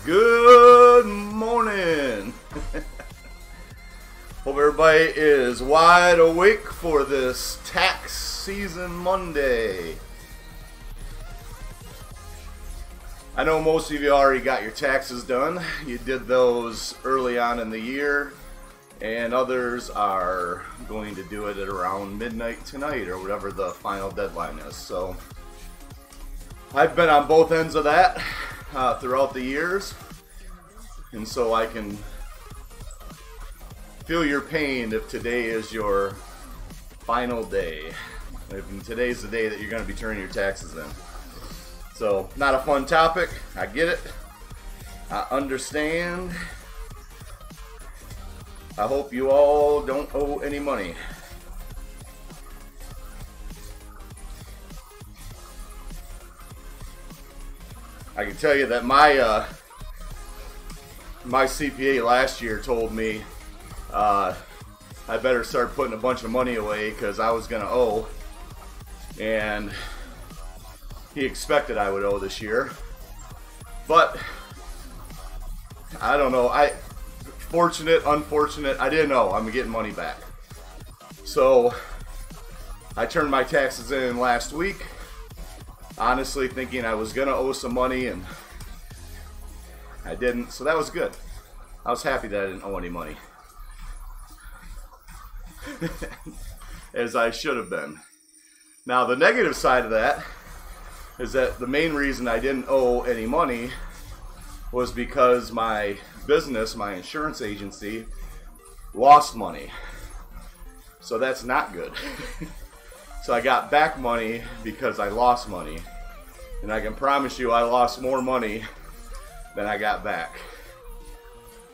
Good morning. Hope everybody is wide awake for this tax season Monday. I know most of you already got your taxes done. You did those early on in the year, and others are going to do it at around midnight tonight or whatever the final deadline is. So I've been on both ends of that throughout the years, and so I can feel your pain if today is your final day. If today's the day that you're going to be turning your taxes in. So, not a fun topic. I get it. I understand. I hope you all don't owe any money. I can tell you that my CPA last year told me I better start putting a bunch of money away because I was going to owe, and he expected I would owe this year. But I don't know. Fortunate, unfortunate, I didn't know. I'm getting money back. So I turned my taxes in last week, honestly thinking I was going to owe some money, and I didn't. So that was good. I was happy that I didn't owe any money. As I should have been. Now the negative side of that is that the main reason I didn't owe any money was because my business, my insurance agency, lost money. So that's not good. So I got back money because I lost money. And I can promise you I lost more money than I got back.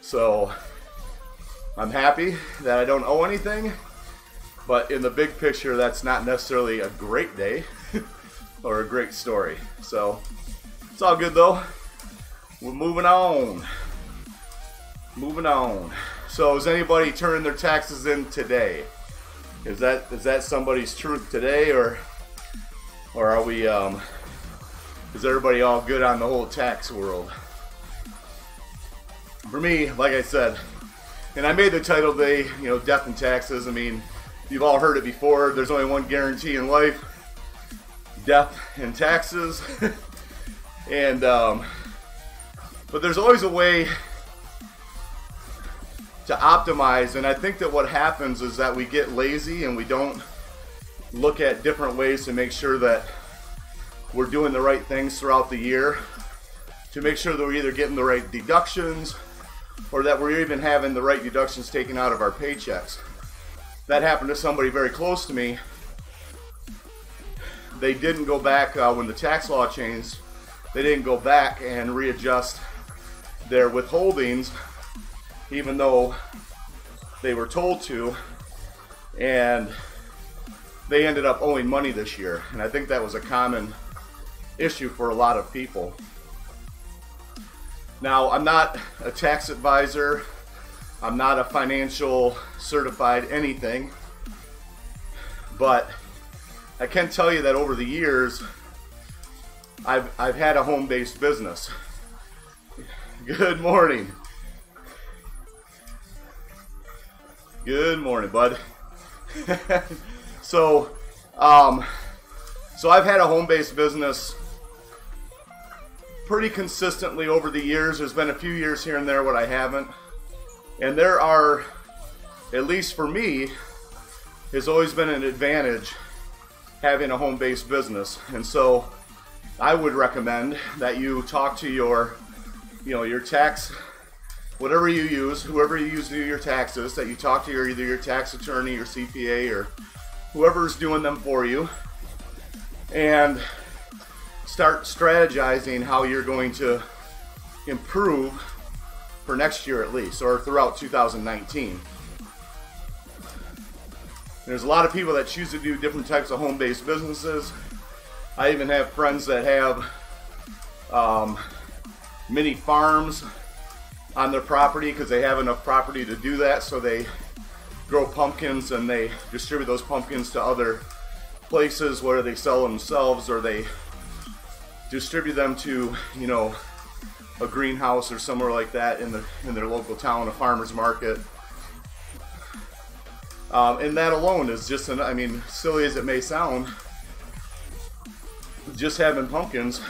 So I'm happy that I don't owe anything, but in the big picture that's not necessarily a great day or a great story. So it's all good though. We're moving on. Moving on. So is anybody turning their taxes in today? Is that somebody's truth today, or are we is everybody all good on the whole tax world? For me, like I said, and I made the title today, death and taxes. I mean, you've all heard it before. There's only one guarantee in life: death and taxes. And but there's always a way to optimize, and I think that what happens is that we get lazy and we don't look at different ways to make sure that we're doing the right things throughout the year, to make sure that we're either getting the right deductions or that we're even having the right deductions taken out of our paychecks. That happened to somebody very close to me. They didn't go back when the tax law changed. They didn't go back and readjust their withholdings, even though they were told to, and they ended up owing money this year. And I think that was a common issue for a lot of people. Now, I'm not a tax advisor. I'm not a financial certified anything, but I can tell you that over the years, I've had a home-based business. Good morning. Good morning, bud. So I've had a home-based business pretty consistently over the years. There's been a few years here and there when I haven't. And there are, at least for me, has always been an advantage having a home-based business. And so I would recommend that you talk to your tax, whatever you use, whoever you use to do your taxes, that you talk to either your tax attorney or CPA or whoever's doing them for you, and start strategizing how you're going to improve for next year at least, or throughout 2019. There's a lot of people that choose to do different types of home-based businesses. I even have friends that have mini farms on their property because they have enough property to do that. So they grow pumpkins and they distribute those pumpkins to other places, whether they sell them themselves or they distribute them to, a greenhouse or somewhere like that in their local town, a farmer's market. And that alone is just I mean, silly as it may sound, just having pumpkins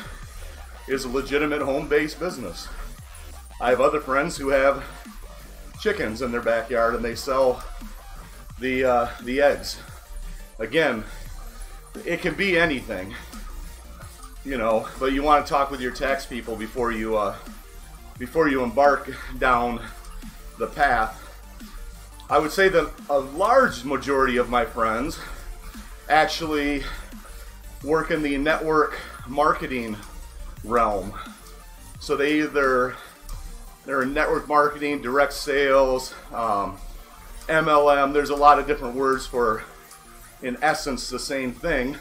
is a legitimate home-based business. I have other friends who have chickens in their backyard and they sell the eggs. Again, it can be anything, you know, but you want to talk with your tax people before you embark down the path. I would say that a large majority of my friends actually work in the network marketing realm. So they're in network marketing, direct sales, MLM. There's a lot of different words for, in essence, the same thing.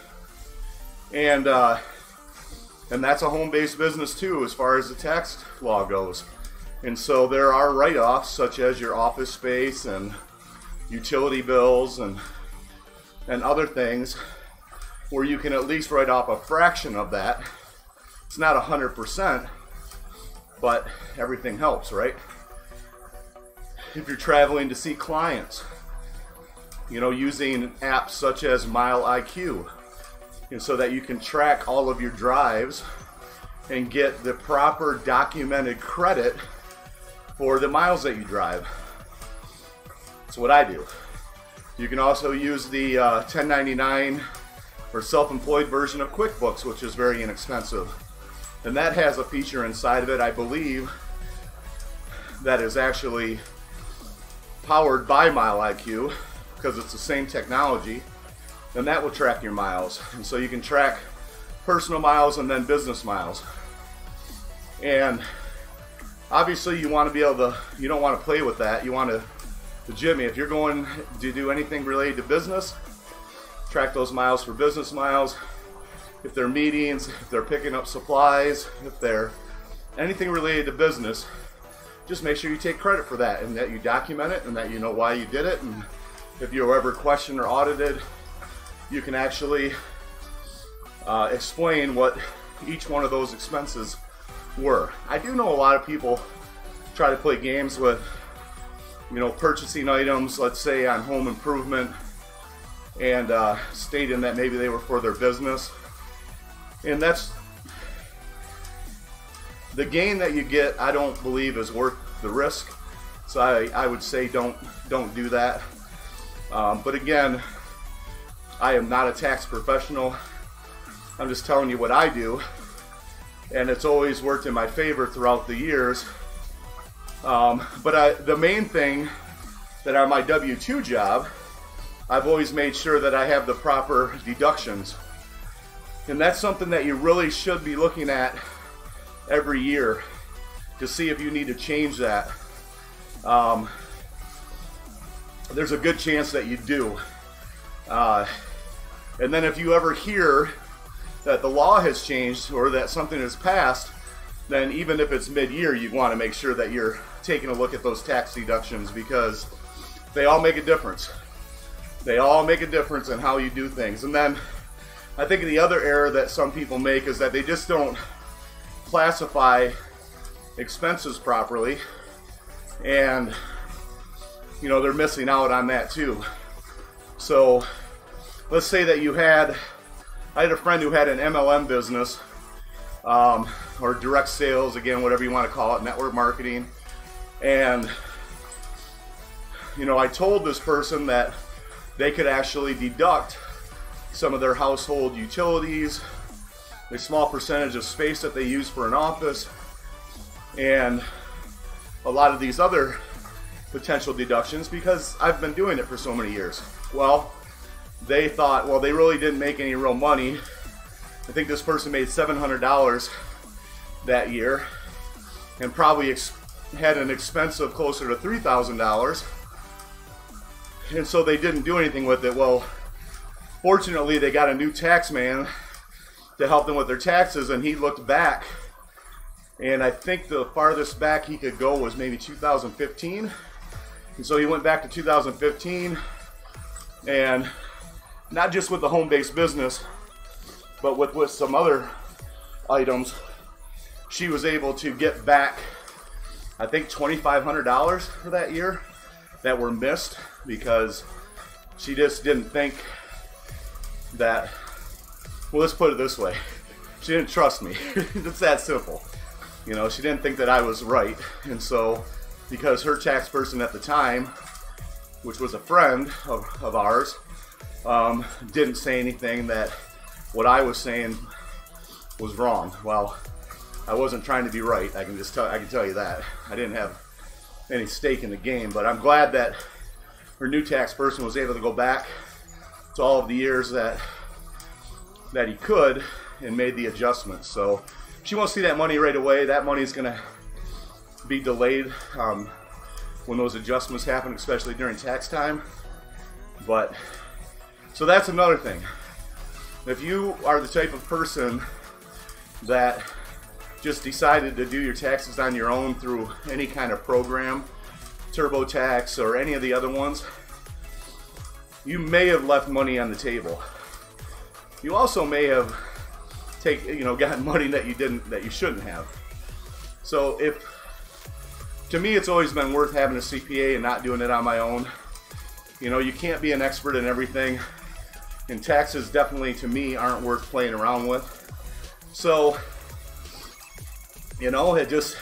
And that's a home-based business too, as far as the tax law goes. And so there are write-offs such as your office space and utility bills and other things where you can at least write off a fraction of that. It's not 100%, but everything helps, right? If you're traveling to see clients, you know, using apps such as Mile IQ, and so that you can track all of your drives and get the proper documented credit for the miles that you drive. That's what I do. You can also use the 1099 or self-employed version of QuickBooks, which is very inexpensive. And that has a feature inside of it, I believe, that is actually powered by Mile IQ, because it's the same technology, and that will track your miles. And so you can track personal miles and then business miles. And obviously you want to be able to, you don't want to play with that. You want to, Jimmy, if you're going to do anything related to business, track those miles for business miles. If they're meetings, if they're picking up supplies, if they're anything related to business, just make sure you take credit for that and that you document it and that you know why you did it. And if you're ever questioned or audited, you can actually explain what each one of those expenses were. I do know a lot of people try to play games with, you know, purchasing items, let's say on home improvement, and stating that maybe they were for their business. And that's the gain that you get, I don't believe is worth the risk. So I would say don't do that. But again, I am not a tax professional. I'm just telling you what I do, and it's always worked in my favor throughout the years. But the main thing that on my W-2 job, I've always made sure that I have the proper deductions. And that's something that you really should be looking at every year to see if you need to change that. There's a good chance that you do. And then if you ever hear that the law has changed or that something has passed, then even if it's mid-year, you want to make sure that you're taking a look at those tax deductions, because they all make a difference. They all make a difference in how you do things. And then I think the other error that some people make is that they just don't classify expenses properly, and you know, they're missing out on that too. So let's say that I had a friend who had an MLM business, or direct sales, again, whatever you want to call it, network marketing. And, you know, I told this person that they could actually deduct some of their household utilities, a small percentage of space that they use for an office, and a lot of these other potential deductions, because I've been doing it for so many years. Well, they thought, well, they really didn't make any real money. I think this person made $700 that year and probably had an expense of closer to $3,000. And so they didn't do anything with it. Well, fortunately, they got a new tax man to help them with their taxes, and he looked back, and I think the farthest back he could go was maybe 2015. And so he went back to 2015, and not just with the home-based business, but with some other items, she was able to get back, I think, $2,500 for that year that were missed because she just didn't think that, well, let's put it this way. She didn't trust me. It's that simple. You know, she didn't think that I was right. And so, because her tax person at the time, which was a friend of ours, didn't say anything that what I was saying was wrong. Well, I wasn't trying to be right. I can tell you that. I didn't have any stake in the game, but I'm glad that her new tax person was able to go back to all of the years that he could and made the adjustments. So she won't see that money right away. That money is going to be delayed when those adjustments happen, especially during tax time. But so that's another thing. If you are the type of person that just decided to do your taxes on your own through any kind of program, TurboTax or any of the other ones, you may have left money on the table. You also may have gotten money that you shouldn't have. So to me, it's always been worth having a CPA and not doing it on my own. You know, you can't be an expert in everything, and taxes definitely, to me, aren't worth playing around with. So, you know, just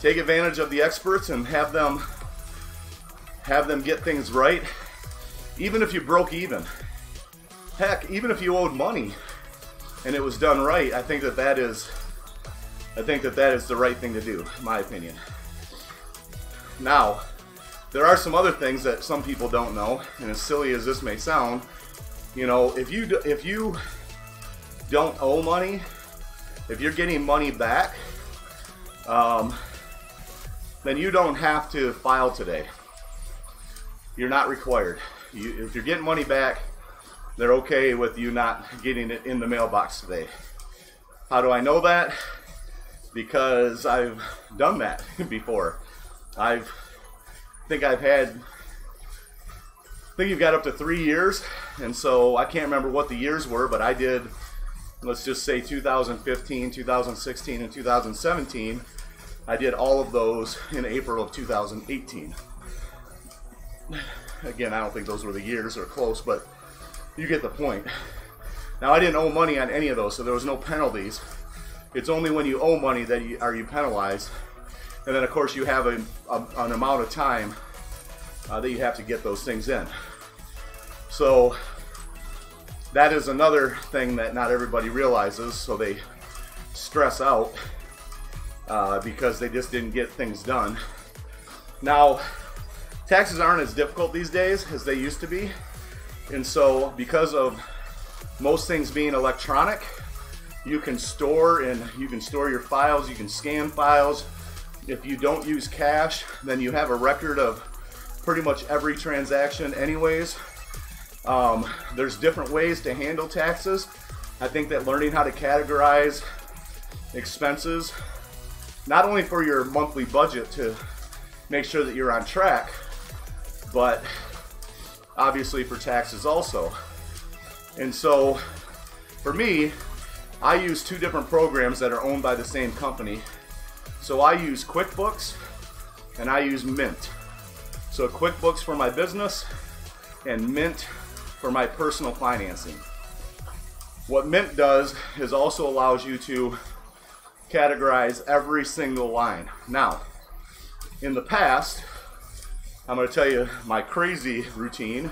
take advantage of the experts and have them get things right. Even if you broke even, heck, even if you owed money and it was done right, I think that is the right thing to do, in my opinion. Now, there are some other things that some people don't know, and as silly as this may sound, you know, if you don't owe money, if you're getting money back, then you don't have to file today. You're not required. If you're getting money back, they're okay with you not getting it in the mailbox today. How do I know that? Because I've done that before. I think you've got up to 3 years, and so I can't remember what the years were, but I did, let's just say 2015, 2016, and 2017. I did all of those in April of 2018. Again, I don't think those were the years or close, but you get the point. Now, I didn't owe money on any of those, so there was no penalties. It's only when you owe money that you penalized. And then, of course, you have an amount of time that you have to get those things in. So that is another thing that not everybody realizes, so they stress out because they just didn't get things done. Now, taxes aren't as difficult these days as they used to be. And so because of most things being electronic, you can store your files, you can scan files. If you don't use cash, then you have a record of pretty much every transaction anyways. There's different ways to handle taxes. I think that learning how to categorize expenses, not only for your monthly budget to make sure that you're on track, but obviously for taxes also. And so for me, I use two different programs that are owned by the same company. So I use QuickBooks and I use Mint. So QuickBooks for my business and Mint for my personal financing. What Mint does is also allows you to categorize every single line. Now, in the past, I'm going to tell you my crazy routine.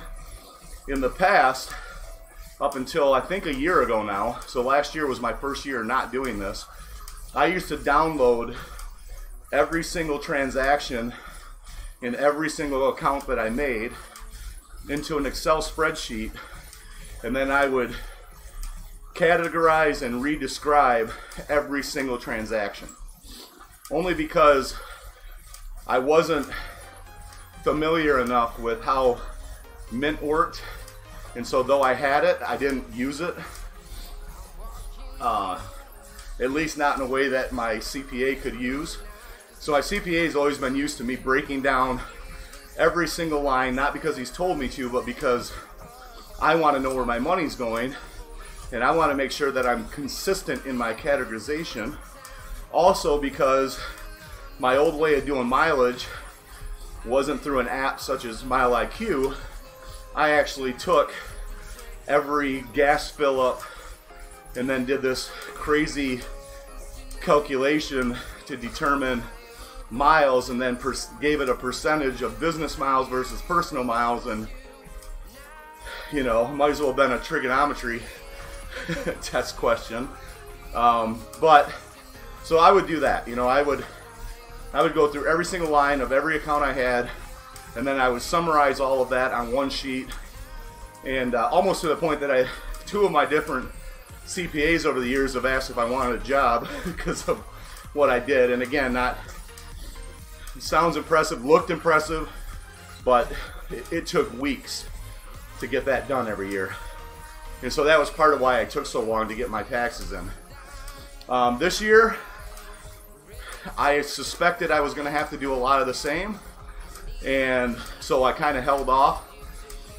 In the past, up until I think a year ago now, so last year was my first year not doing this, I used to download every single transaction in every single account that I made into an Excel spreadsheet, and then I would categorize and redescribe every single transaction. Only because I wasn't familiar enough with how Mint worked, and so though I had it, I didn't use it. At least not in a way that my CPA could use. So my CPA has always been used to me breaking down every single line, not because he's told me to, but because I want to know where my money's going, and I want to make sure that I'm consistent in my categorization, Also because my old way of doing mileage wasn't through an app such as Mile IQ. I actually took every gas fill up and then did this crazy calculation to determine miles, and then gave it a percentage of business miles versus personal miles, and you know, might as well have been a trigonometry test question. But so I would do that. You know, I would go through every single line of every account I had, and then I would summarize all of that on one sheet, and almost to the point that two of my different CPAs over the years have asked if I wanted a job because of what I did. And again, it sounds impressive, looked impressive, but it took weeks to get that done every year. And so that was part of why I took so long to get my taxes in. This year, I suspected I was going to have to do a lot of the same, and so I kind of held off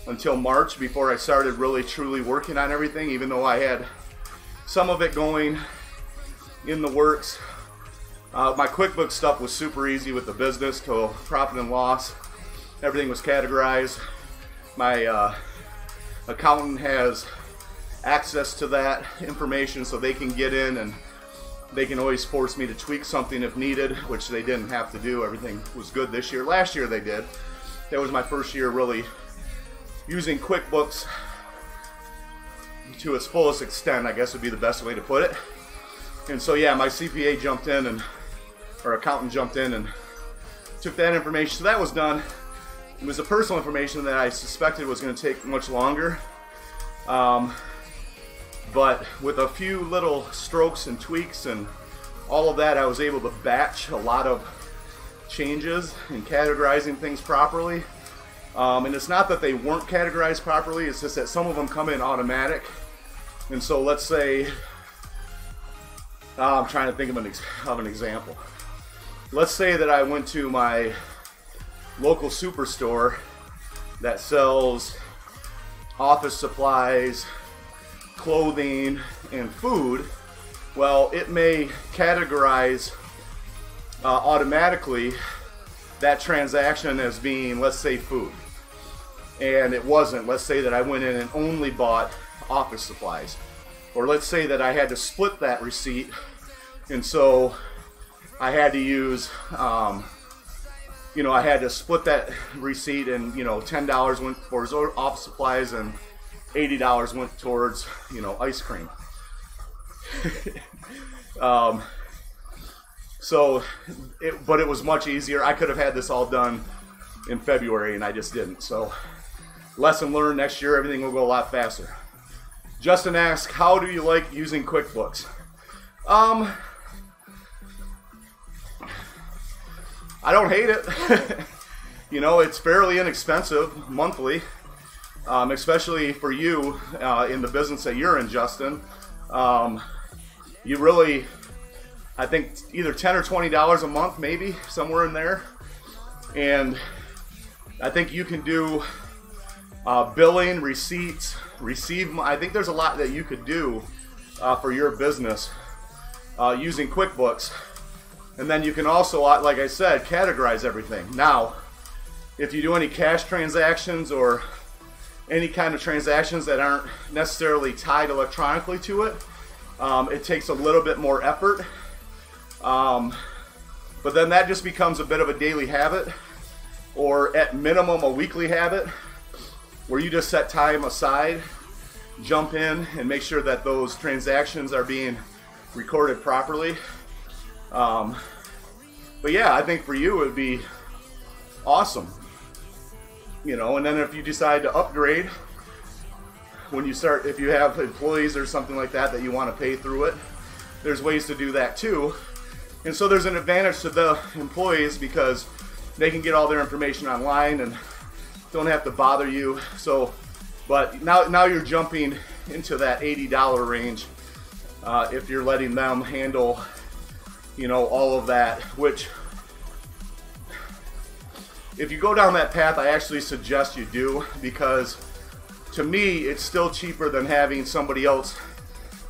until March before I started really truly working on everything, even though I had some of it going in the works. My QuickBooks stuff was super easy with the business to profit and loss. Everything was categorized. My accountant has access to that information, so they can get in and they can always force me to tweak something if needed, which they didn't have to do. Everything was good this year. Last year they did. That was my first year really using QuickBooks to its fullest extent, I guess would be the best way to put it. And so yeah, my CPA jumped in, and our accountant jumped in and took that information. So that was done. It was the personal information that I suspected was going to take much longer. But with a few little strokes and tweaks and all of that, I was able to batch a lot of changes and categorizing things properly. And it's not that they weren't categorized properly, it's just that some of them come in automatic. And so let's say, I'm trying to think of an example. Let's say that I went to my local superstore that sells office supplies, clothing, and food. Well, it may categorize automatically that transaction as being, let's say, food. And it wasn't. Let's say that I went in and only bought office supplies. Or let's say that I had to split that receipt, and so I had to use, you know, I had to split that receipt, and you know, $10 went towards office supplies and $80 went towards, you know, ice cream. But it was much easier. I could have had this all done in February, and I just didn't. So, lesson learned. Next year, everything will go a lot faster. Justin asks, how do you like using QuickBooks? I don't hate it. You know, it's fairly inexpensive monthly, especially for you in the business that you're in, Justin. You really, I think either $10 or $20 a month, maybe somewhere in there. And I think you can do billing, receipts, I think there's a lot that you could do for your business using QuickBooks. And then you can also, like I said, categorize everything. Now, if you do any cash transactions or any kind of transactions that aren't necessarily tied electronically to it, it takes a little bit more effort. But then that just becomes a bit of a daily habit, or at minimum a weekly habit, where you just set time aside, jump in, and make sure that those transactions are being recorded properly. But yeah, I think for you it would be awesome. You know, and then if you decide to upgrade, when you start, if you have employees or something like that that you want to pay through it, there's ways to do that too. And so there's an advantage to the employees because they can get all their information online and don't have to bother you. So, but now you're jumping into that $80 range if you're letting them handle, you know, all of that, which if you go down that path, I actually suggest you do, because to me, it's still cheaper than having somebody else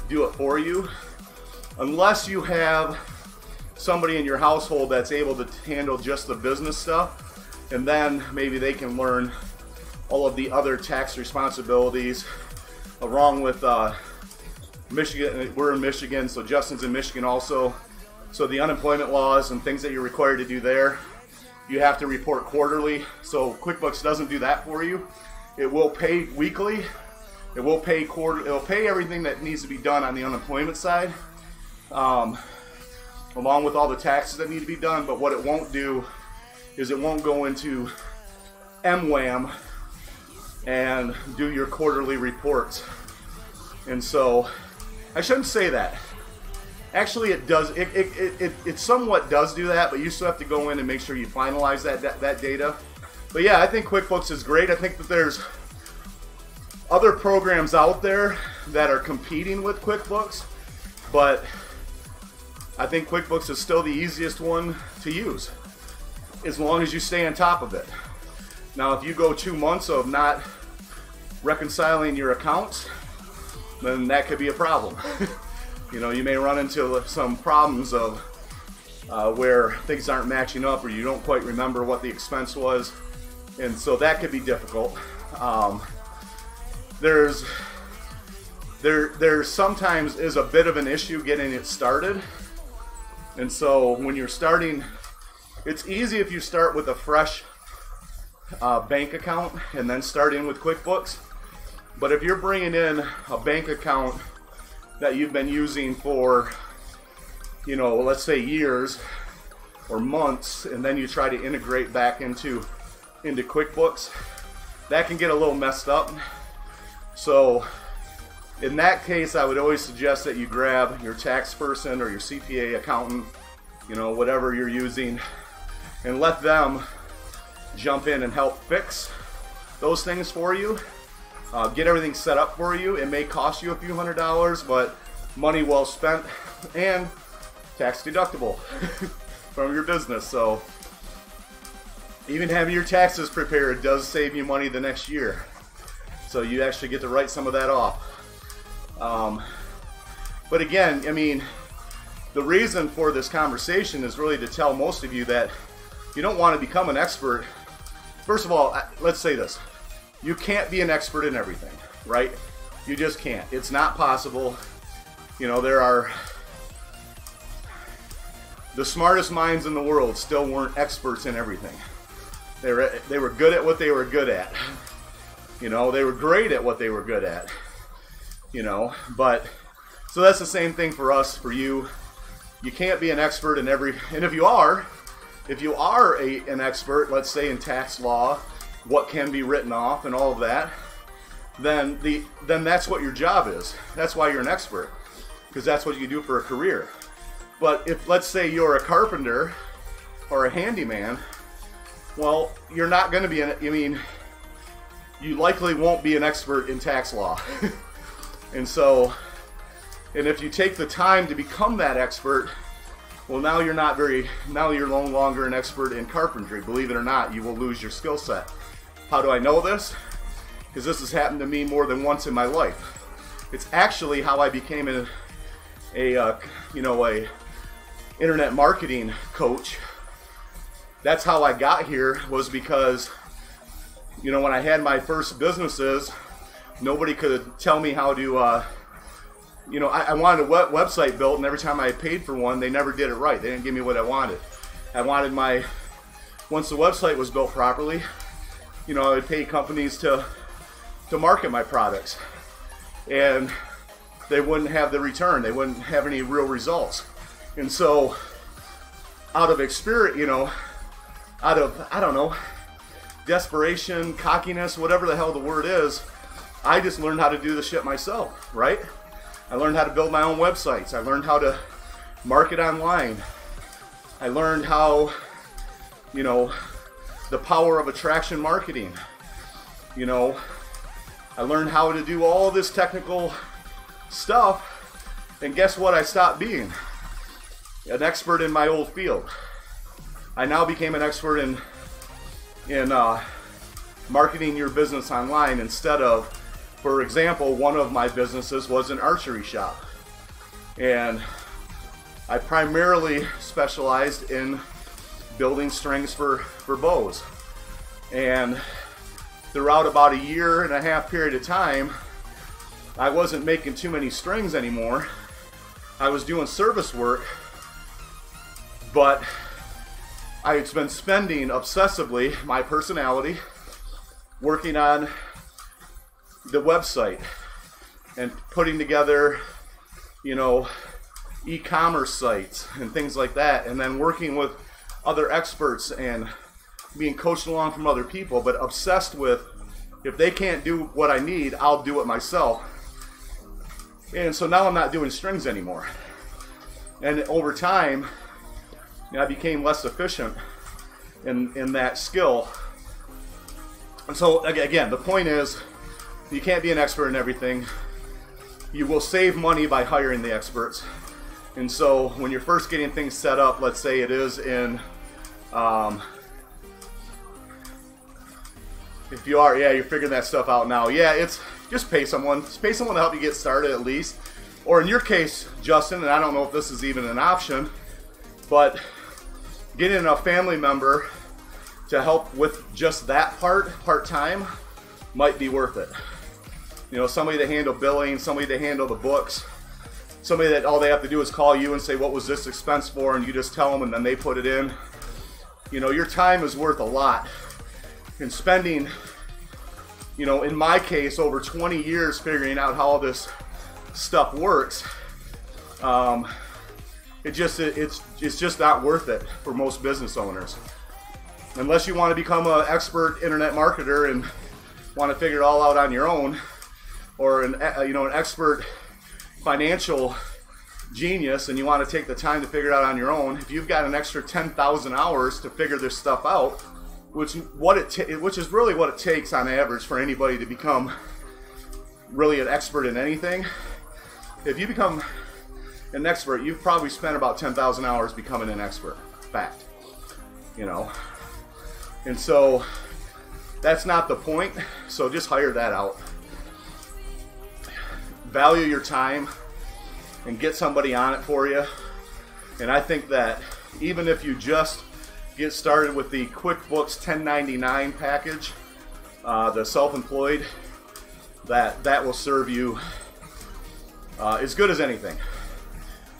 do it for you. Unless you have somebody in your household that's able to handle just the business stuff, and then maybe they can learn all of the other tax responsibilities along with Michigan. We're in Michigan, so Justin's in Michigan also. So the unemployment laws and things that you're required to do there, you have to report quarterly. So QuickBooks doesn't do that for you. It will pay weekly. It will pay quarter. It'll pay everything that needs to be done on the unemployment side, along with all the taxes that need to be done. But what it won't do is it won't go into MWAM and do your quarterly reports. And so I shouldn't say that. Actually, it does. It somewhat does do that, but you still have to go in and make sure you finalize that data. But yeah, I think QuickBooks is great. I think that there's other programs out there that are competing with QuickBooks, but I think QuickBooks is still the easiest one to use, as long as you stay on top of it. Now, if you go 2 months of not reconciling your accounts, then that could be a problem. You know, you may run into some problems of where things aren't matching up, or you don't quite remember what the expense was, and so that could be difficult. There sometimes is a bit of an issue getting it started, and so when you're starting, it's easy if you start with a fresh bank account and then start in with QuickBooks. But if you're bringing in a bank account that you've been using for, you know, let's say years or months, and then you try to integrate back into QuickBooks, that can get a little messed up. So in that case, I would always suggest that you grab your tax person or your CPA accountant, you know, whatever you're using, and let them jump in and help fix those things for you. Get everything set up for you. It may cost you a few $100s, but money well spent and tax deductible from your business. So even having your taxes prepared does save you money the next year. So you actually get to write some of that off. But again, I mean, the reason for this conversation is really to tell most of you that you don't want to become an expert. First of all, let's say this. You can't be an expert in everything, right? You just can't. It's not possible. You know, there are the smartest minds in the world still weren't experts in everything. They were good at what they were good at. You know, they were great at what they were good at. You know, but so that's the same thing for us, for you. You can't be an expert in every, and if you are an expert, let's say in tax law, what can be written off and all of that, then that's what your job is. That's why you're an expert, because that's what you do for a career. But if, let's say, you're a carpenter or a handyman, well, you're not going to be you likely won't be an expert in tax law. And so, and if you take the time to become that expert, well, now you're no longer an expert in carpentry. Believe it or not, you will lose your skill set. How do I know this? Because this has happened to me more than once in my life. It's actually how I became a internet marketing coach. That's how I got here, was because, you know, when I had my first businesses, nobody could tell me how to, I wanted a website built, and every time I paid for one, they never did it right. They didn't give me what I wanted. Once the website was built properly, you know, I would pay companies to market my products, and they wouldn't have the return. They wouldn't have any real results. And so, out of experience, you know, out of, I don't know, desperation, cockiness, whatever the hell the word is, I just learned how to do the shit myself, right? I learned how to build my own websites. I learned how to market online. I learned how, you know, the power of attraction marketing. You know, I learned how to do all this technical stuff, and guess what? I stopped being an expert in my old field. I now became an expert in marketing your business online, instead of, for example, one of my businesses was an archery shop. And I primarily specialized in building strings for bows. And throughout about a 1.5 year period of time, I wasn't making too many strings anymore. I was doing service work, but I had been spending obsessively my personality working on the website and putting together, you know, e-commerce sites and things like that, and then working with other experts and being coached along from other people, but obsessed with, if they can't do what I need, I'll do it myself. And so now I'm not doing strings anymore. And over time, I became less efficient in that skill. And so again, the point is, you can't be an expert in everything. You will save money by hiring the experts. And so when you're first getting things set up, let's say it is in, if you are, yeah, you're figuring that stuff out now. Yeah, it's just pay someone. Just pay someone to help you get started at least. Or in your case, Justin, and I don't know if this is even an option, but getting a family member to help with just that part-time, might be worth it. You know, somebody to handle billing, somebody to handle the books, somebody that all they have to do is call you and say, what was this expense for? And you just tell them and then they put it in. You know, your time is worth a lot. And spending, you know, in my case, over 20 years figuring out how all this stuff works, it's just not worth it for most business owners. Unless you want to become an expert internet marketer and want to figure it all out on your own, or an expert financial genius and you want to take the time to figure it out on your own. If you've got an extra 10,000 hours to figure this stuff out, which is really what it takes on average for anybody to become really an expert in anything. If you become an expert, you've probably spent about 10,000 hours becoming an expert. Fact. You know. And so that's not the point. So just hire that out. Value your time and get somebody on it for you. And I think that even if you just get started with the QuickBooks 1099 package, the self-employed, that will serve you as good as anything.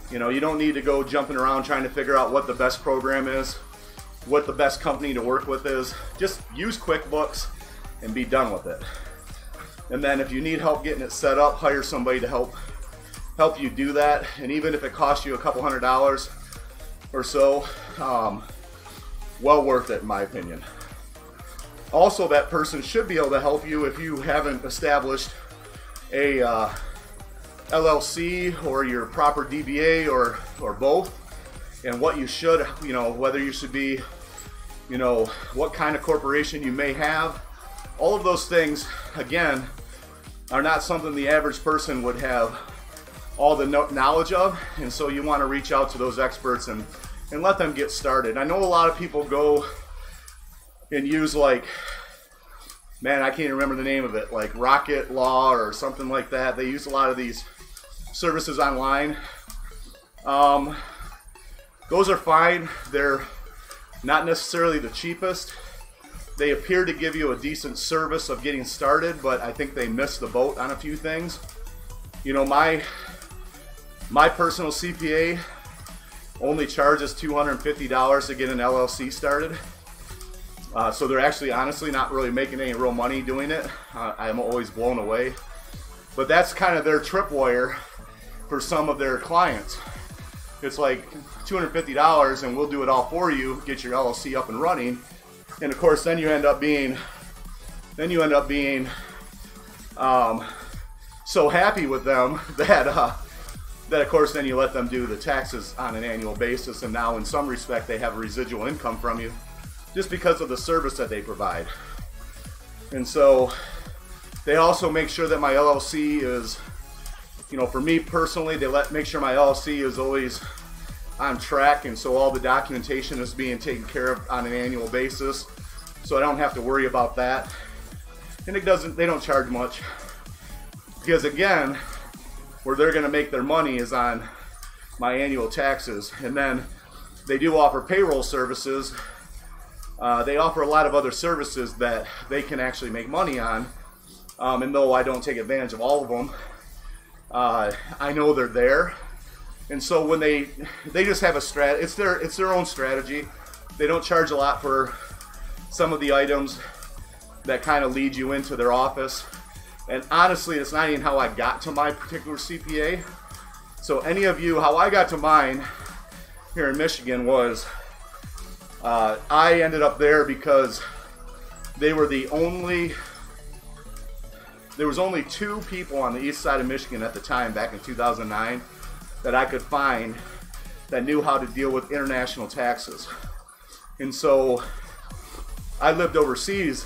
You know, you don't need to go jumping around trying to figure out what the best program is, what the best company to work with is. Just use QuickBooks and be done with it. And then if you need help getting it set up, hire somebody to help you do that. And even if it costs you a couple $100 or so, well worth it in my opinion. Also, that person should be able to help you if you haven't established a LLC or your proper DBA or both, and what you should, you know, whether you should be, you know, what kind of corporation you may have. All of those things, again, are not something the average person would have all the knowledge of, and so you want to reach out to those experts and let them get started. I know a lot of people go and use, like, man, I can't remember the name of it, like Rocket Law or something like that. They use a lot of these services online. Those are fine. They're not necessarily the cheapest. They appear to give you a decent service of getting started, but I think they missed the boat on a few things. You know, my personal CPA only charges $250 to get an LLC started. So they're actually honestly not really making any real money doing it. I'm always blown away. But that's kind of their tripwire for some of their clients. It's like $250 and we'll do it all for you, get your LLC up and running. And of course then you end up being so happy with them that of course then you let them do the taxes on an annual basis, and now in some respect they have a residual income from you just because of the service that they provide. And so they also make sure that my LLC is, you know, for me personally, they make sure my LLC is always on track, and so all the documentation is being taken care of on an annual basis, so I don't have to worry about that. And they don't charge much, because again, where they're going to make their money is on my annual taxes. And then they do offer payroll services. They offer a lot of other services that they can actually make money on. And though I don't take advantage of all of them, I know they're there. And so when they just have a it's their own strategy. They don't charge a lot for some of the items that kind of lead you into their office. And honestly, it's not even how I got to my particular CPA. So any of you, how I got to mine here in Michigan was, I ended up there because they were there was only 2 people on the east side of Michigan at the time, back in 2009, that I could find that knew how to deal with international taxes. And so I lived overseas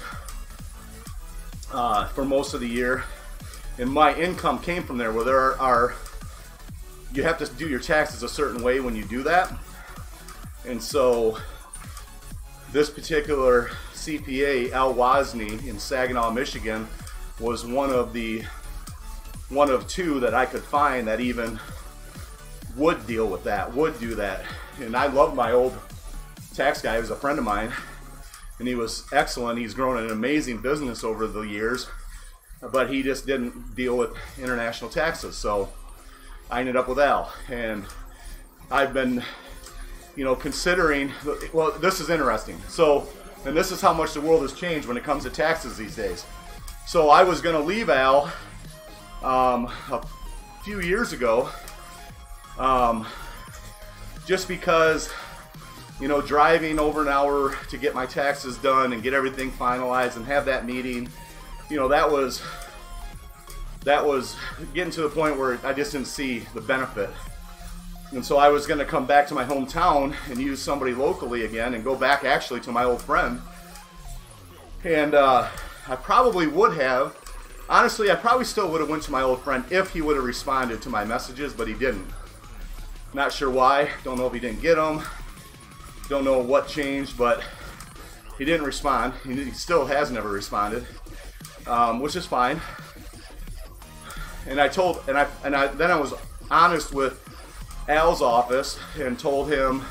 for most of the year, and my income came from there, where you have to do your taxes a certain way when you do that. And so this particular CPA, Al Wozni in Saginaw, Michigan, was one of 2 that I could find that even would deal with that, would do that. And I love my old tax guy. He was a friend of mine, and he was excellent. He's grown an amazing business over the years, but he just didn't deal with international taxes. So I ended up with Al, and I've been, considering, well, this is interesting. So, and this is how much the world has changed when it comes to taxes these days. So I was going to leave Al a few years ago, just because, driving over an hour to get my taxes done and get everything finalized and have that meeting, that was getting to the point where I just didn't see the benefit. And so I was going to come back to my hometown and use somebody locally again and go back actually to my old friend. And I probably would have, honestly, I probably still would have went to my old friend if he would have responded to my messages, but he didn't. Not sure why, don't know if he didn't get them, don't know what changed, but he didn't respond. He still has never responded, which is fine. And then I was honest with Al's office and told him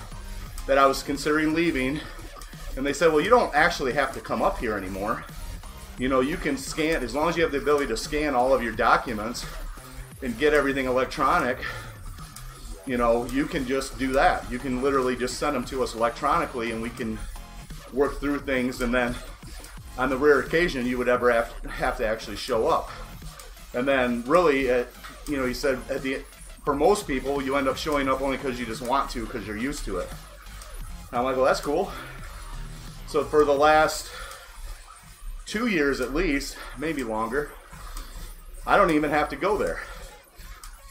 that I was considering leaving, and they said, well, you don't actually have to come up here anymore. You can scan, as long as you have the ability to scan all of your documents and get everything electronic, you can just do that. You can literally just send them to us electronically, and we can work through things, and then on the rare occasion you would ever have to actually show up. And then really, he said, for most people, you end up showing up only because you just want to, because you're used to it. And I'm like, well, that's cool. So for the last 2 years at least, maybe longer, I don't even have to go there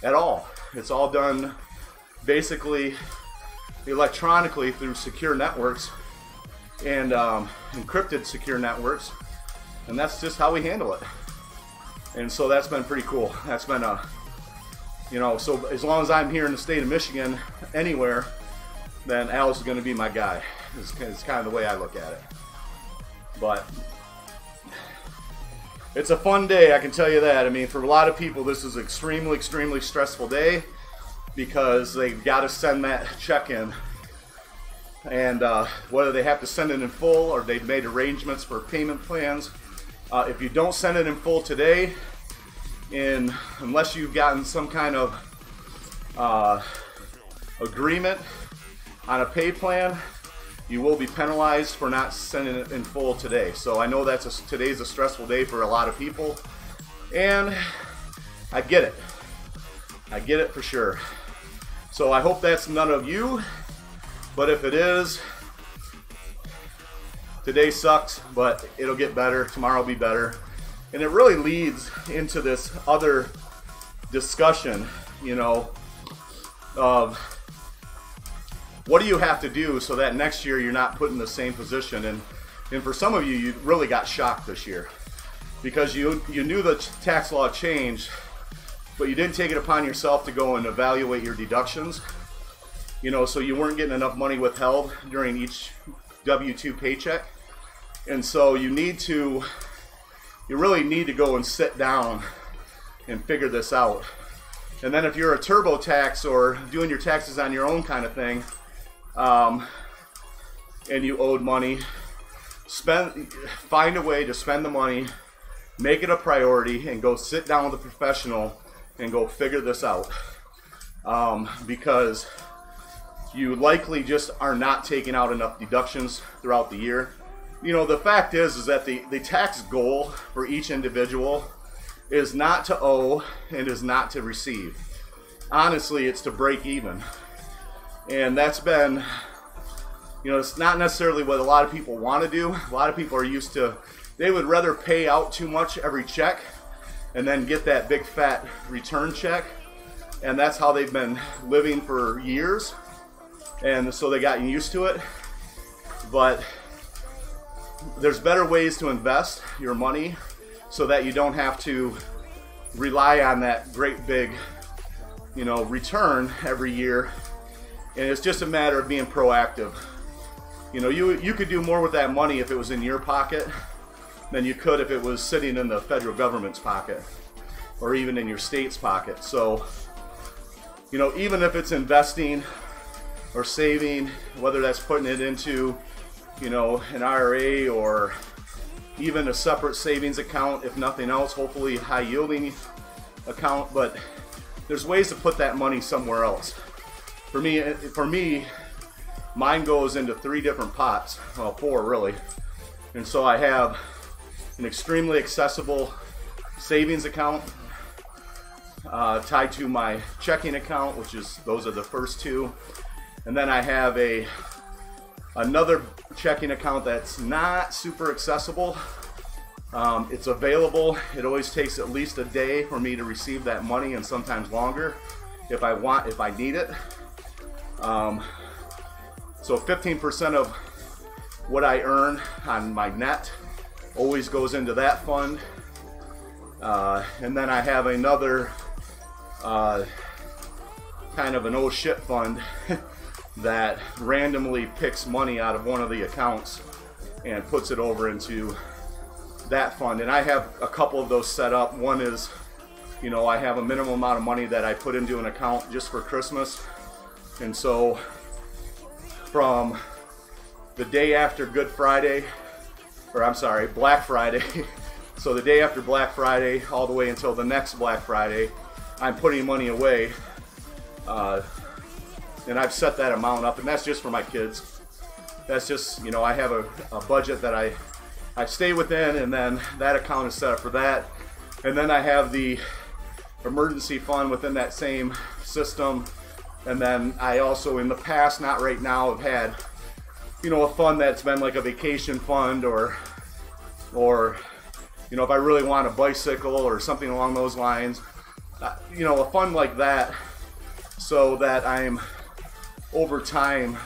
at all. It's all done basically electronically through secure networks and encrypted secure networks, and that's just how we handle it. And so that's been pretty cool. That's been so as long as I'm here in the state of Michigan, anywhere, then Al's going to be my guy. It's kind of the way I look at it. But it's a fun day, I can tell you that. I mean, for a lot of people, this is an extremely, extremely stressful day because they've got to send that check in. And whether they have to send it in full or they've made arrangements for payment plans, if you don't send it in full today, unless you've gotten some kind of agreement on a pay plan, you will be penalized for not sending it in full today. So I know today's a stressful day for a lot of people, and I get it. I get it for sure. So I hope that's none of you, but if it is, today sucks, but it'll get better. Tomorrow will be better. And it really leads into this other discussion, of what do you have to do so that next year you're not put in the same position. And for some of you, you really got shocked this year because you knew the tax law changed, but you didn't take it upon yourself to go and evaluate your deductions. So you weren't getting enough money withheld during each W-2 paycheck. And so you really need to go and sit down and figure this out. And then if you're a TurboTax or doing your taxes on your own kind of thing, and you owed money, find a way to spend the money, make it a priority, and go sit down with a professional and go figure this out. Because you likely just are not taking out enough deductions throughout the year. You know, the fact is that the tax goal for each individual is not to owe and is not to receive. Honestly, it's to break even. And that's been, you know, it's not necessarily what a lot of people want to do. A lot of people are used to, they would rather pay out too much every check and then get that big fat return check. And that's how they've been living for years. And so they got used to it. But there's better ways to invest your money so that you don't have to rely on that great big, you know, return every year. And it's just a matter of being proactive. You know, you could do more with that money if it was in your pocket than you could if it was sitting in the federal government's pocket or even in your state's pocket. So, you know, even if it's investing or saving, whether that's putting it into, you know, an IRA or even a separate savings account, if nothing else, hopefully high yielding account, but there's ways to put that money somewhere else. For me, mine goes into 3 different pots, well 4 really. And so I have an extremely accessible savings account tied to my checking account, which is, those are the first 2. And then I have another checking account that's not super accessible. It's available. It always takes at least a day for me to receive that money, and sometimes longer if I need it. So 15% of what I earn on my net always goes into that fund. And then I have another kind of an oh shit fund that randomly picks money out of one of the accounts and puts it over into that fund. And I have a couple of those set up. One is, you know, I have a minimum amount of money that I put into an account just for Christmas. And so from the day after Good Friday, or I'm sorry, Black Friday, so the day after Black Friday all the way until the next Black Friday, I'm putting money away. And I've set that amount up, and that's just for my kids. That's just, you know, I have a budget that I stay within, and then that account is set up for that. And then I have the emergency fund within that same system. And then I also, in the past, not right now, have had, you know, a fund that's been like a vacation fund, or you know, if I really want a bicycle or something along those lines, you know, a fund like that, so that I'm over time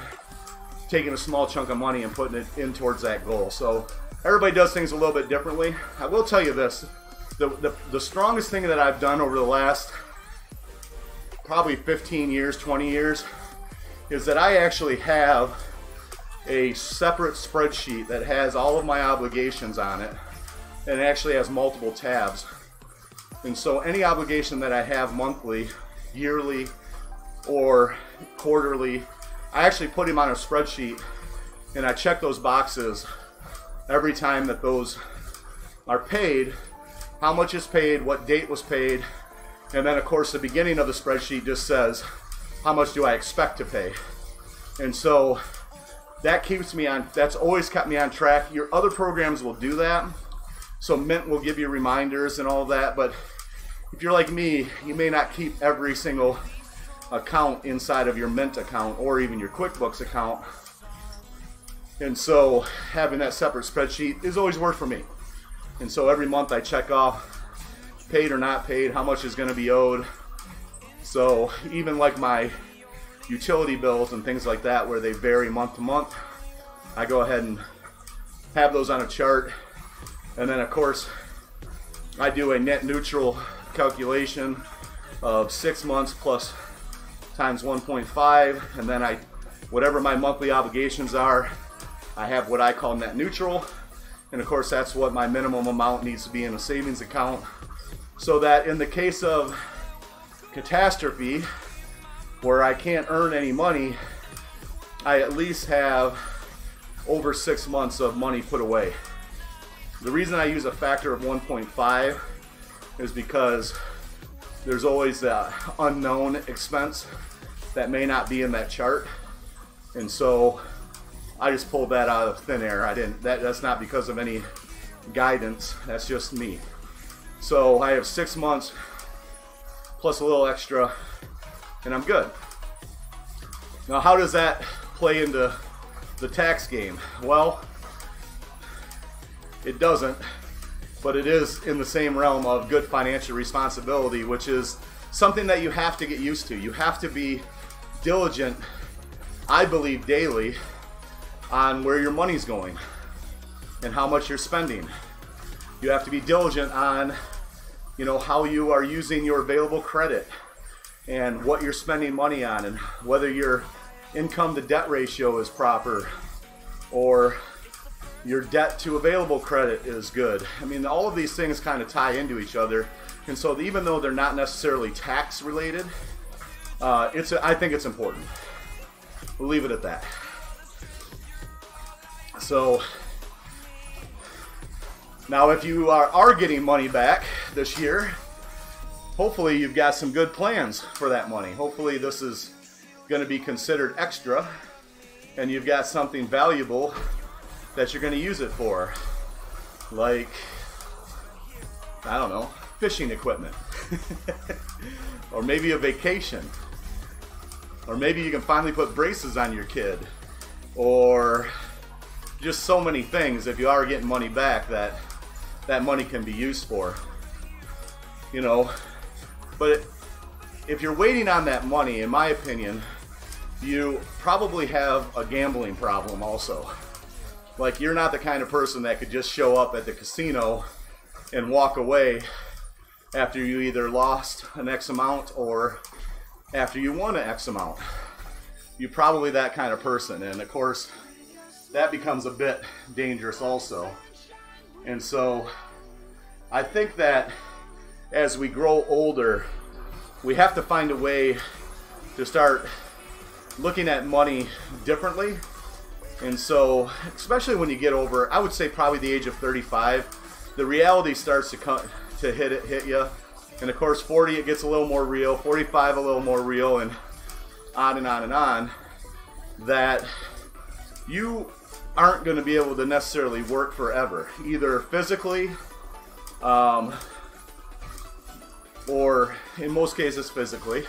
taking a small chunk of money and putting it in towards that goal. So everybody does things a little bit differently. I will tell you this, the strongest thing that I've done over the last probably 15 years, 20 years, is that I actually have a separate spreadsheet that has all of my obligations on it, and it actually has multiple tabs. And so any obligation that I have monthly, yearly, or quarterly, I actually put them on a spreadsheet, and I check those boxes every time that those are paid, how much is paid, what date was paid, and then of course the beginning of the spreadsheet just says how much do I expect to pay. And so that keeps me on, that's always kept me on track. Your other programs will do that, so Mint will give you reminders and all of that, but if you're like me, you may not keep every single account inside of your Mint account or even your QuickBooks account. And so having that separate spreadsheet is always worked for me. And so every month I check off paid or not paid, how much is going to be owed. So even like my utility bills and things like that, where they vary month to month, I go ahead and have those on a chart. And then of course I do a net neutral calculation of 6 months plus times 1.5, and then whatever my monthly obligations are, I have what I call net neutral. And of course that's what my minimum amount needs to be in a savings account, so that in the case of catastrophe where I can't earn any money, I at least have over 6 months of money put away. The reason I use a factor of 1.5 is because there's always that unknown expense that may not be in that chart. And so I just pulled that out of thin air. That's not because of any guidance, that's just me. So I have 6 months plus a little extra and I'm good. Now how does that play into the tax game? Well, it doesn't, but it is in the same realm of good financial responsibility, which is something that you have to get used to. You have to be diligent, I believe, daily on where your money's going and how much you're spending. You have to be diligent on, how you are using your available credit and what you're spending money on and whether your income to debt ratio is proper or your debt to available credit is good. I mean, all of these things kind of tie into each other. And so even though they're not necessarily tax related, I think it's important. We'll leave it at that. So now if you are getting money back this year, hopefully you've got some good plans for that money. Hopefully this is going to be considered extra and you've got something valuable that you're going to use it for. Like, I don't know, fishing equipment. Or maybe a vacation. Or maybe you can finally put braces on your kid. Or just so many things, if you are getting money back, that money can be used for. But if you're waiting on that money, in my opinion, you probably have a gambling problem also. Like, you're not the kind of person that could just show up at the casino and walk away after you either lost an X amount or after you won an X amount. You're probably that kind of person, and of course that becomes a bit dangerous also. And so I think that as we grow older, we have to find a way to start looking at money differently. And so, especially when you get over, I would say probably the age of 35, the reality starts to hit you. And of course, 40, it gets a little more real, 45, a little more real, and on and on and on, that you aren't going to be able to necessarily work forever, either physically, or in most cases physically.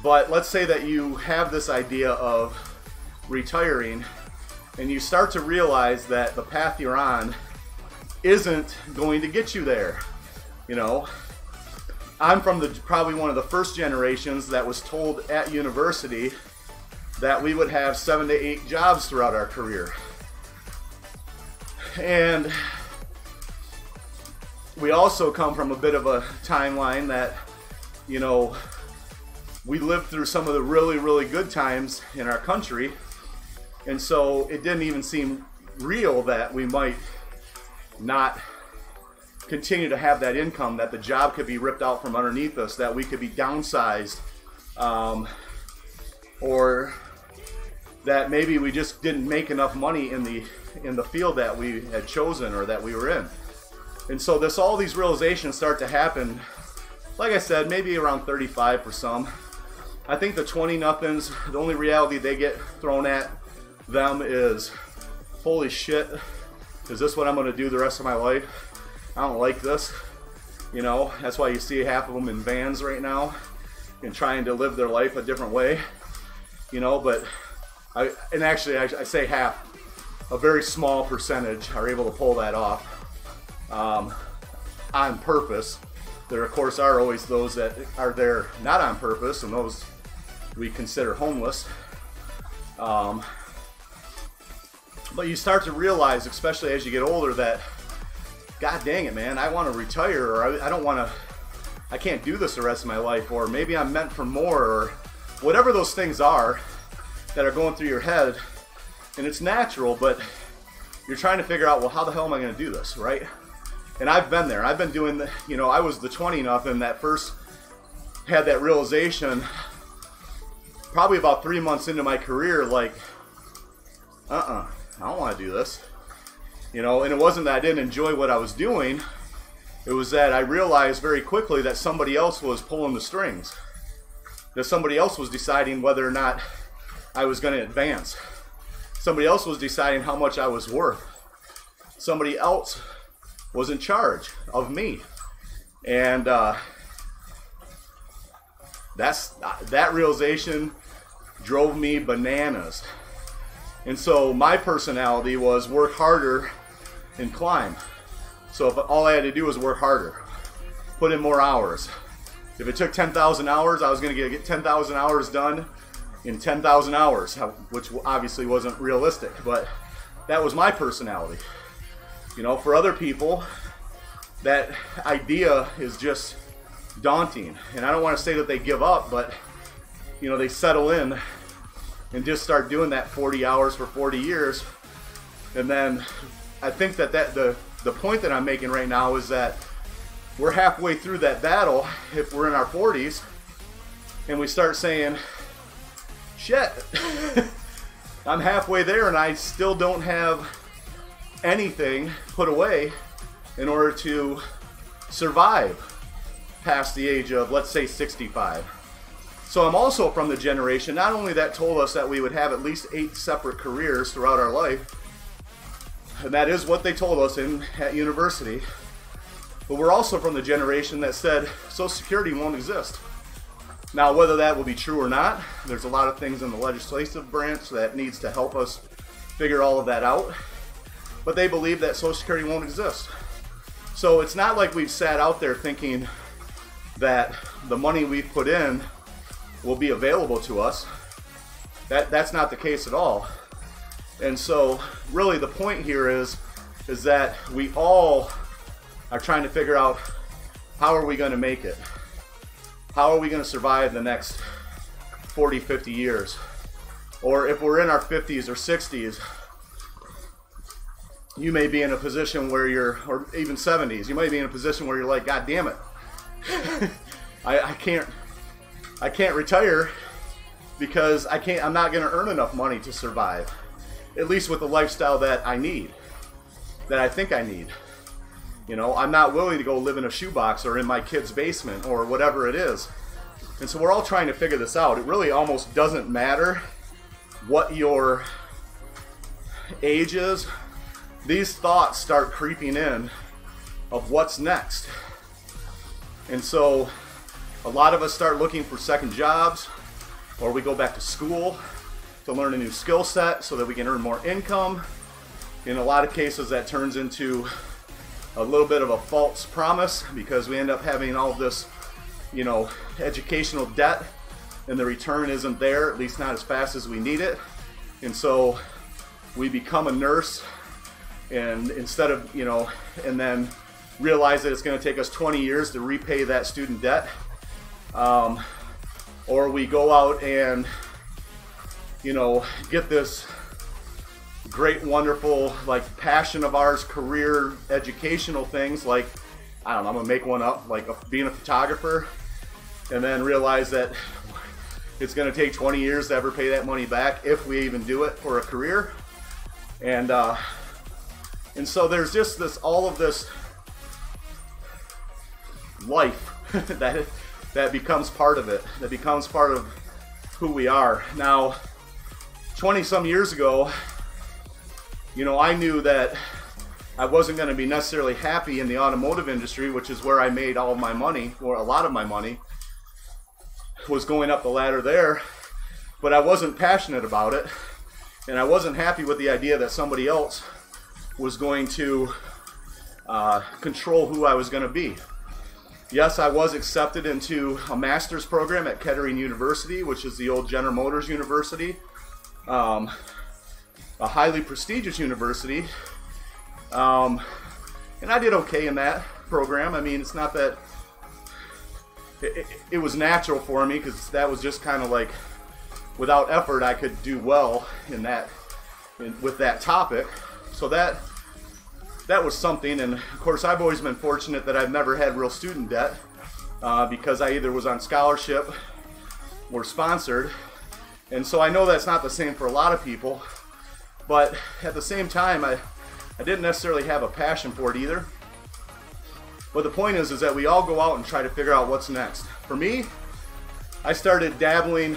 But let's say that you have this idea of retiring and you start to realize that the path you're on isn't going to get you there. I'm from probably one of the first generations that was told at university that we would have 7 to 8 jobs throughout our career. And we also come from a bit of a timeline that, we lived through some of the really, really good times in our country. And so it didn't even seem real that we might not continue to have that income, that the job could be ripped out from underneath us, that we could be downsized, or that maybe we just didn't make enough money in the field that we had chosen or that we were in. And so all these realizations start to happen, like I said, maybe around 35 for some. I think the 20-nothings, the only reality they get thrown at them is, holy shit, is this what I'm going to do the rest of my life? I don't like this. That's why you see half of them in vans right now and trying to live their life a different way. But I say half, a very small percentage are able to pull that off on purpose. There, of course, are always those that are there not on purpose, and those we consider homeless. But you start to realize, especially as you get older, that God dang it, man, I want to retire, or I can't do this the rest of my life, or maybe I'm meant for more, or whatever those things are that are going through your head. And it's natural, but you're trying to figure out, well, how the hell am I going to do this, right? And I've been there. I've been doing I was the 20-nothing that first had that realization probably about 3 months into my career, like, I don't want to do this. You know, and it wasn't that I didn't enjoy what I was doing. It was that I realized very quickly that somebody else was pulling the strings. That somebody else was deciding whether or not I was going to advance. Somebody else was deciding how much I was worth. Somebody else was in charge of me. And that realization drove me bananas. And so my personality was work harder and climb. So if all I had to do was work harder, put in more hours. If it took 10,000 hours, I was going to get 10,000 hours done in 10,000 hours, which obviously wasn't realistic, but that was my personality. You know, for other people, that idea is just daunting. And I don't want to say that they give up, but, you know, they settle in and just start doing that 40 hours for 40 years. And then I think that the point that I'm making right now is that we're halfway through that battle if we're in our 40s and we start saying, shit, I'm halfway there and I still don't have anything put away in order to survive past the age of, let's say, 65. So I'm also from the generation, not only that told us that we would have at least 8 separate careers throughout our life, and that is what they told us at university, but we're also from the generation that said Social Security won't exist. Now, whether that will be true or not, there's a lot of things in the legislative branch that needs to help us figure all of that out, but they believe that Social Security won't exist. So it's not like we've sat out there thinking that the money we've put in will be available to us. That's not the case at all. And so really the point here is that we all are trying to figure out, how are we going to make it? How are we going to survive the next 40, 50 years? Or if we're in our 50s or 60s, you may be in a position where or even 70s, you might be in a position where you're like, God damn it, I can't retire because I'm not going to earn enough money to survive, at least with the lifestyle that I need, that I think I need. You know, I'm not willing to go live in a shoebox or in my kid's basement or whatever it is. And so we're all trying to figure this out. It really almost doesn't matter what your age is. These thoughts start creeping in of what's next. And so a lot of us start looking for second jobs, or we go back to school to learn a new skill set so that we can earn more income. In a lot of cases, that turns into a little bit of a false promise because we end up having all this, you know, educational debt, and the return isn't there, at least not as fast as we need it. And so we become a nurse, and instead of, you know, and then realize that it's going to take us 20 years to repay that student debt. Or we go out and, you know, get this great, wonderful, like, passion of ours, career, educational things, like, I don't know, I'm gonna make one up, like being a photographer, and then realize that it's gonna take 20 years to ever pay that money back, if we even do it for a career. And so there's just all of this life that becomes part of it, that becomes part of who we are. Now, 20 some years ago, you know, I knew that I wasn't going to be necessarily happy in the automotive industry, which is where I made all of my money, or a lot of my money was going up the ladder there, but I wasn't passionate about it, and I wasn't happy with the idea that somebody else was going to control who I was going to be. Yes, I was accepted into a master's program at Kettering University, which is the old General Motors University, a highly prestigious university, and I did okay in that program. I mean, it's not that it was natural for me, because that was just kind of like, without effort, I could do well in that, with that topic. So that was something. And of course, I've always been fortunate that I've never had real student debt. because I either was on scholarship or sponsored. And so I know that's not the same for a lot of people, but at the same time, I didn't necessarily have a passion for it either. But the point is that we all go out and try to figure out what's next. For me, I started dabbling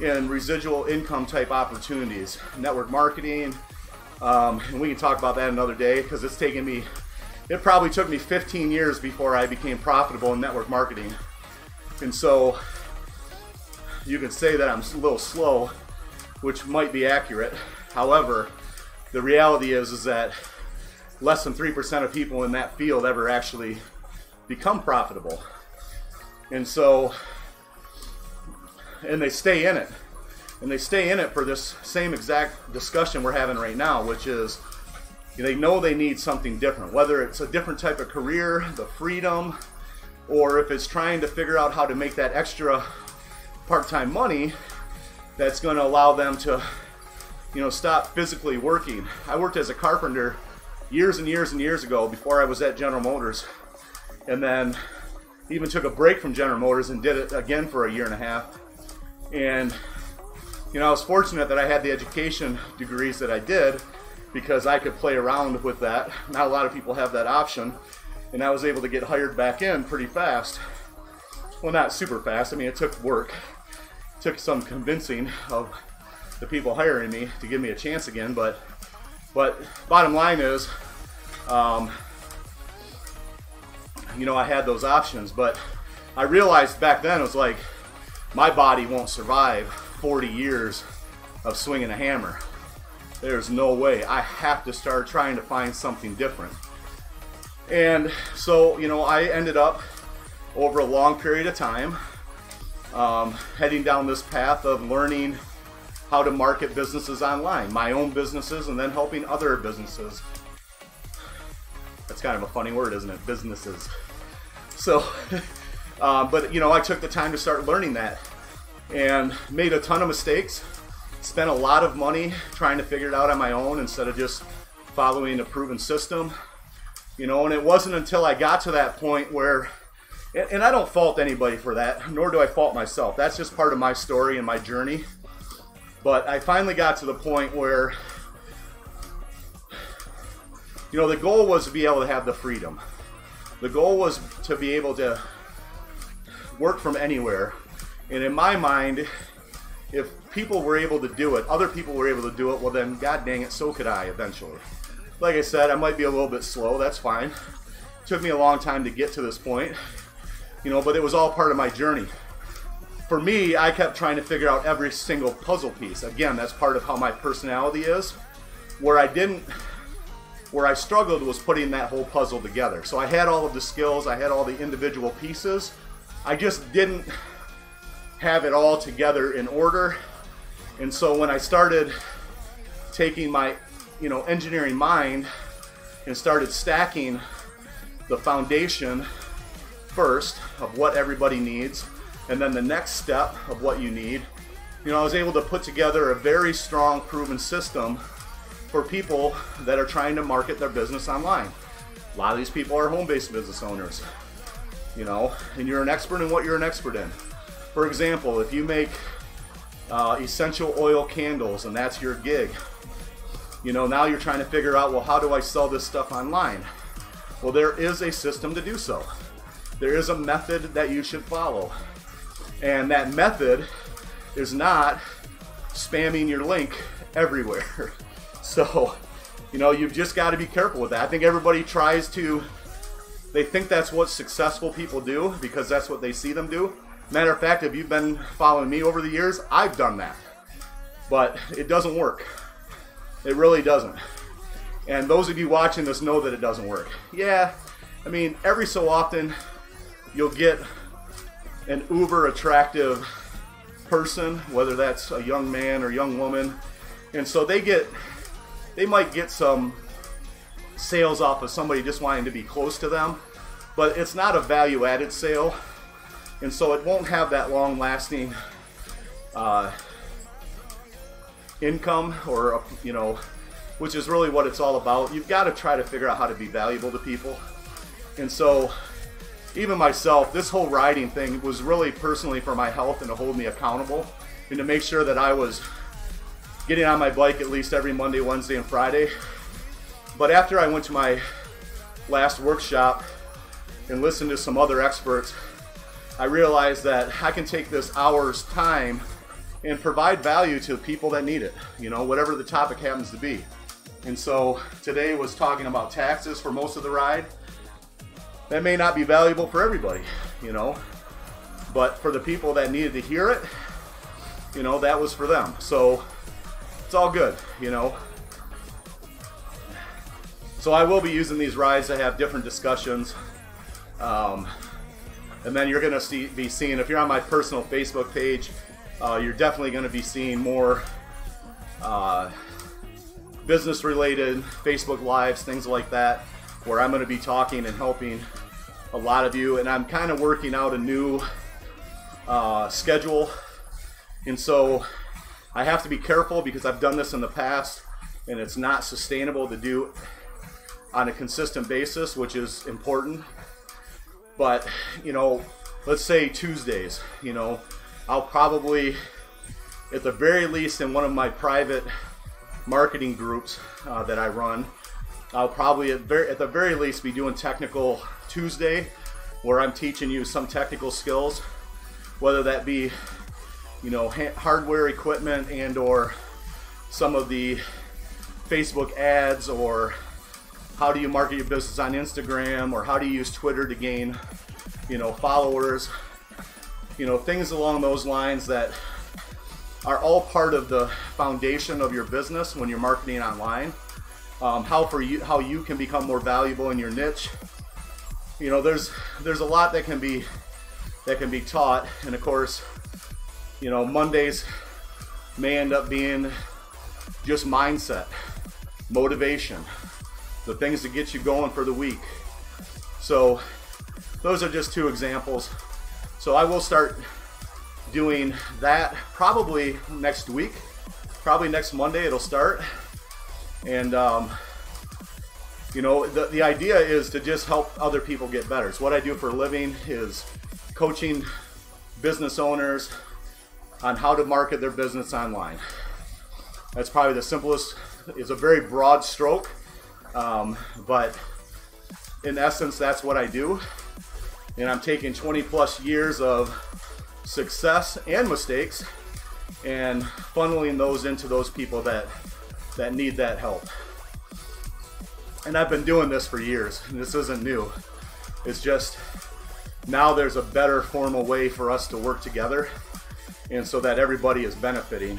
in residual income type opportunities, network marketing, and we can talk about that another day, because it probably took me 15 years before I became profitable in network marketing. And so you can say that I'm a little slow, which might be accurate. However, the reality is that less than 3% of people in that field ever actually become profitable. And so, and they stay in it. And they stay in it for this same exact discussion we're having right now, which is they know they need something different, whether it's a different type of career, the freedom, or if it's trying to figure out how to make that extra part-time money that's going to allow them to, stop physically working. I worked as a carpenter years and years and years ago before I was at General Motors, and then even took a break from General Motors and did it again for a year and a half. And I was fortunate that I had the education degrees that I did, because I could play around with that. Not a lot of people have that option, and I was able to get hired back in pretty fast. Well, not super fast. I mean, it took work. It took some convincing of the people hiring me to give me a chance again, but bottom line is, I had those options, but I realized back then, it was like, my body won't survive 40 years of swinging a hammer. There's no way. I have to start trying to find something different. And so, I ended up, over a long period of time, heading down this path of learning how to market businesses online, my own businesses, and then helping other businesses. That's kind of a funny word, isn't it? Businesses. So, but I took the time to start learning that, and made a ton of mistakes, spent a lot of money trying to figure it out on my own instead of just following a proven system, and it wasn't until I got to that point where, and I don't fault anybody for that, nor do I fault myself. That's just part of my story and my journey. But I finally got to the point where, the goal was to be able to have the freedom. The goal was to be able to work from anywhere. And in my mind, if people were able to do it, other people were able to do it, well then, god dang it, so could I eventually. Like I said, I might be a little bit slow, that's fine. It took me a long time to get to this point, but it was all part of my journey. For me, I kept trying to figure out every single puzzle piece. Again, that's part of how my personality is. Where I struggled was putting that whole puzzle together. So I had all of the skills, I had all the individual pieces. I just didn't have it all together in order. And so when I started taking my, engineering mind and started stacking the foundation first of what everybody needs, and then the next step of what you need, I was able to put together a very strong, proven system for people that are trying to market their business online. A lot of these people are home-based business owners, and you're an expert in what you're an expert in. For example, if you make essential oil candles and that's your gig, now you're trying to figure out, well, how do I sell this stuff online? Well, there is a system to do so. There is a method that you should follow. And that method is not spamming your link everywhere. So, you've just got to be careful with that. I think everybody they think that's what successful people do because that's what they see them do. Matter of fact, if you've been following me over the years, I've done that. But it doesn't work. It really doesn't. And those of you watching this know that it doesn't work. Yeah, every so often you'll get an uber attractive person, whether that's a young man or young woman, and so they might get some sales off of somebody just wanting to be close to them, but it's not a value-added sale, and so it won't have that long-lasting income, or which is really what it's all about. You've got to try to figure out how to be valuable to people. And so even myself, this whole riding thing was really personally for my health and to hold me accountable and to make sure that I was getting on my bike at least every Monday, Wednesday, and Friday. But after I went to my last workshop and listened to some other experts, I realized that I can take this hour's time and provide value to people that need it, you know, whatever the topic happens to be. And so today was talking about taxes for most of the ride. That may not be valuable for everybody, you know, but for the people that needed to hear it, you know, that was for them. So it's all good, you know. So I will be using these rides to have different discussions. And then you're going to be seeing, if you're on my personal Facebook page, you're definitely going to be seeing more business-related Facebook Lives, things like that, where I'm going to be talking and helping a lot of you. And I'm kind of working out a new schedule. And so I have to be careful because I've done this in the past, and it's not sustainable to do on a consistent basis, which is important. But, you know, let's say Tuesdays, you know, I'll probably, at the very least in one of my private marketing groups that I run, I'll probably at the very least be doing Technical Tuesday, where I'm teaching you some technical skills, whether that be, you know, hardware, equipment, and or some of the Facebook ads, or how do you market your business on Instagram, or how do you use Twitter to gain, you know, followers, you know, things along those lines that are all part of the foundation of your business when you're marketing online. How you can become more valuable in your niche. You know, there's a lot that can be taught, and of course, you know, Mondays may end up being just mindset, motivation, the things that get you going for the week. So those are just two examples. So I will start doing that probably next week, probably next Monday it'll start. And you know, the idea is to just help other people get better. So what I do for a living is coaching business owners on how to market their business online. That's probably the simplest. It's a very broad stroke, but in essence, that's what I do. And I'm taking 20 plus years of success and mistakes and funneling those into those people that need that help. And I've been doing this for years, and this isn't new. It's just now there's a better formal way for us to work together, and so that everybody is benefiting,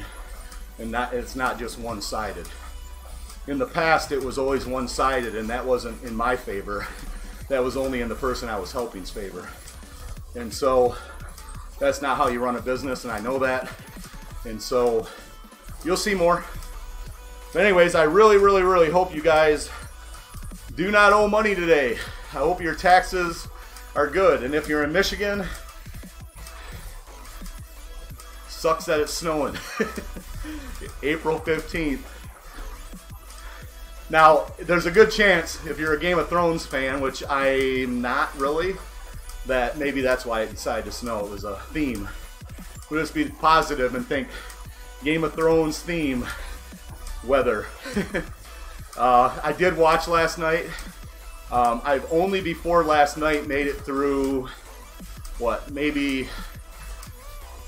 and it's not just one-sided. In the past, it was always one-sided, and that wasn't in my favor. That was only in the person I was helping's favor. And so that's not how you run a business, and I know that. And so you'll see more. But anyways, I really, really, really hope you guys do not owe money today. I hope your taxes are good. And if you're in Michigan, sucks that it's snowing. April 15th. Now, there's a good chance, if you're a Game of Thrones fan, which I'm not really, that maybe that's why it decided to snow. It was a theme. We'll just be positive and think Game of Thrones theme weather. I did watch last night. I've only before last night made it through, what, maybe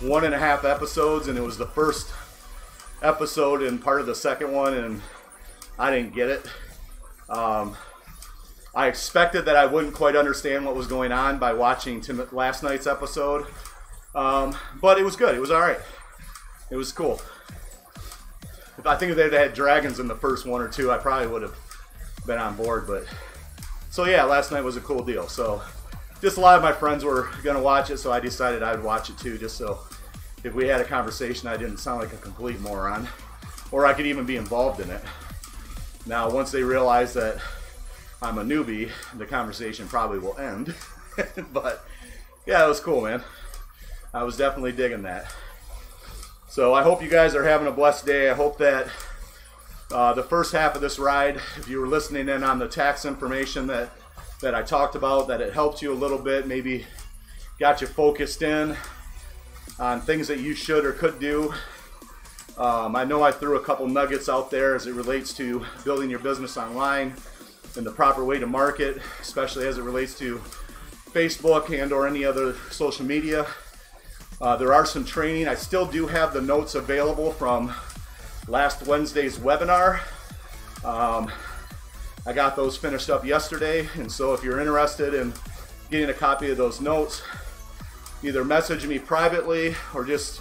1.5 episodes, and it was the first episode and part of the second one, and I didn't get it. I expected that I wouldn't quite understand what was going on by watching last night's episode, but it was good. It was all right. It was cool. I think if they'd had dragons in the first one or two, I probably would have been on board. But so yeah, last night was a cool deal. So just a lot of my friends were gonna watch it, so I decided I'd watch it too, just so if we had a conversation, I didn't sound like a complete moron, or I could even be involved in it. Now, once they realize that I'm a newbie, the conversation probably will end. But yeah, it was cool, man. I was definitely digging that. So I hope you guys are having a blessed day. I hope that the first half of this ride, if you were listening in on the tax information that that I talked about, that it helped you a little bit, maybe got you focused in on things that you should or could do. I know I threw a couple nuggets out there as it relates to building your business online and the proper way to market, especially as it relates to Facebook and or any other social media. There are some training. I still do have the notes available from last Wednesday's webinar. I got those finished up yesterday, and so if you're interested in getting a copy of those notes, either message me privately or just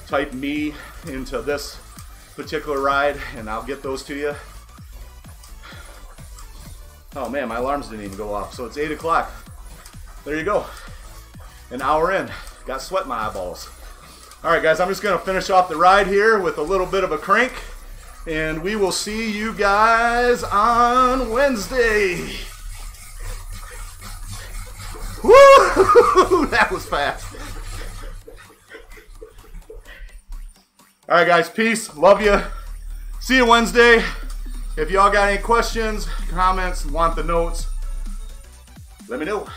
type me into this particular ride and I'll get those to you. Oh man, my alarms didn't even go off, so it's 8 o'clock. There you go. An hour in. Got sweat in my eyeballs. All right, guys, I'm just going to finish off the ride here with a little bit of a crank, and we will see you guys on Wednesday. Woo! That was fast. All right, guys, peace. Love you. See you Wednesday. If y'all got any questions, comments, want the notes, let me know.